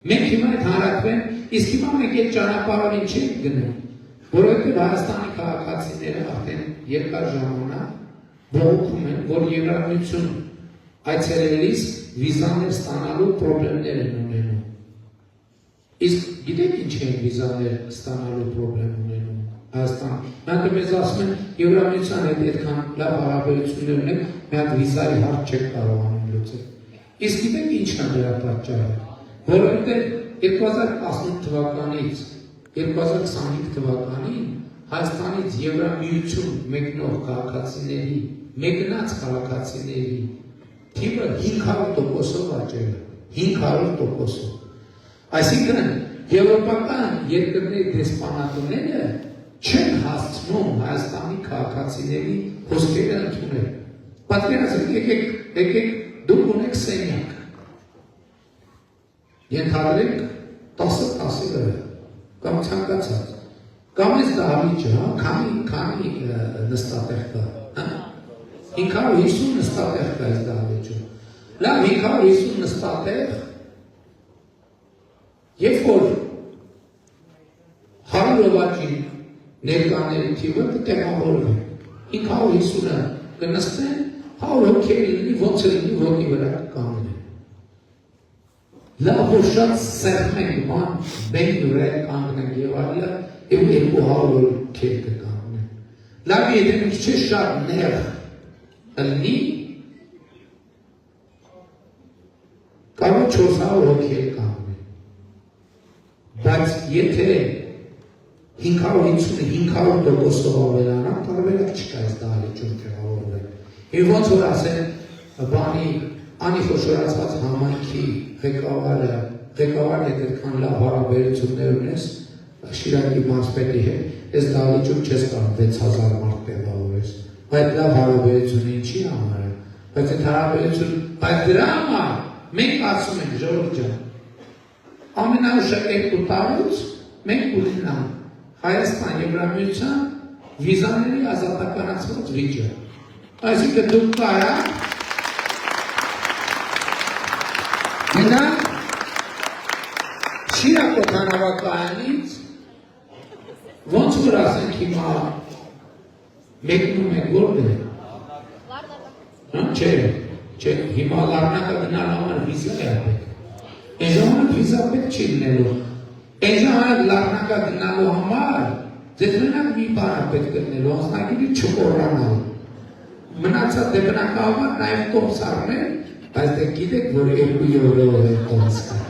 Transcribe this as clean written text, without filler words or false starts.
Մենք հիմա այդ հարակվեն, իսկ հիմա մենք այդ ճանապարհին չենք գնում, որովհետև Հայաստանի քաղաքացիները արդեն երկար ժամանակ բողոքում են, որ Եվրամիություն այցելելիս վիզաներ ստանալու պրոբլեմներ են ունենում։ Իսկ գիտեք ինչ են վիզաներ ստանալու պրոբլեմ ունենում Հայաստան։ Մենք մեզ ասում են Եվրամիության հետ այդքան լավ հարաբերություններ ունենք, մի հատ վիզայի հարց չեք կարողանում լուծել։ Իսկ գիտեք ինչն է դրա պատճառը։ Որովհետև 2018 թվականից 2025 թվականին Հայաստանից Եվրամիություն մեկնող քաղաքացիների, մեկնած քաղաքացիների թիվը 500%-ով աճել է, 500%-ով։ Այսինքն եվրոպական երկրների դեսպանատները չեն հասցնում Հայաստանի քաղաքացիների հոսքերը ընդունել։ Պատկերացրեք, եկեք դուք ունեք սենյակ։ Ենթադրենք 10-10-ը կամ ցանկացած կամ այս դահլիճը, քանի նստատեղ կա, 550 նստատեղ կա այս դահլիճում։ Լավ 550 նստատեղ, երբ որ 100 վաճի ներկաների թիվը կտեղավորվի, 550-ը կնստեն, 100 հոգերի լինի, ոնց է լինի ոտքի վրա կկանգնեն։ Լավ որ շատ սեղմենք ման բեն ուրել կանգնենք եւ այլը եւ 200 քեր կկանգնեն։ Լավ եթե մի քիչ շատ նեղ լինի կարող 400 հոգի կանգնեն։ Բայց եթե 550-500%-ով ավելանա, տարբերակ չկա այս դահլիճում տեղավորվել։ Եվ ոնց որ ասեն բանի անխոշորացված համայնքի ղեկավարը հետ այդքան լավ հարաբերություններ ունես Շիրակի մարզպետի հետ, այս դահլիճում չես կարող 6000 մարդ տեղավորես։ Բայց լավ հարաբերությունը ինչի համար է։ Բայց այդ հարաբերություն, բայց դրա համար մենք ասում ենք ժողովուրդ ջան, ամենաուշ 2 տարուց մենք ունենանք Հայաստան Եվրամիության վիզաների ազատականացված վիճակ։ Այսինքն դուք կարաք գնանք Շիրակ օդանավակայանից ոնց որ ասենք հիմա մեկնում եք որտե՞ղ։ Չէ, հիմա Լառնակը գնալ համար վիզա է պետք։ Այն ժամանակ վիզա պետք չի լինելու։ Այն ժամանակ Լառնակը գնալու համար ձեզ մենակ մի բան է պետք գտնելու, անձնագիրը չմոռանալ։ Մնացած դեպնակահավար նաև տոմս առնել, բայց դե գիտեք, որ 2 եվրո է տոմս կա։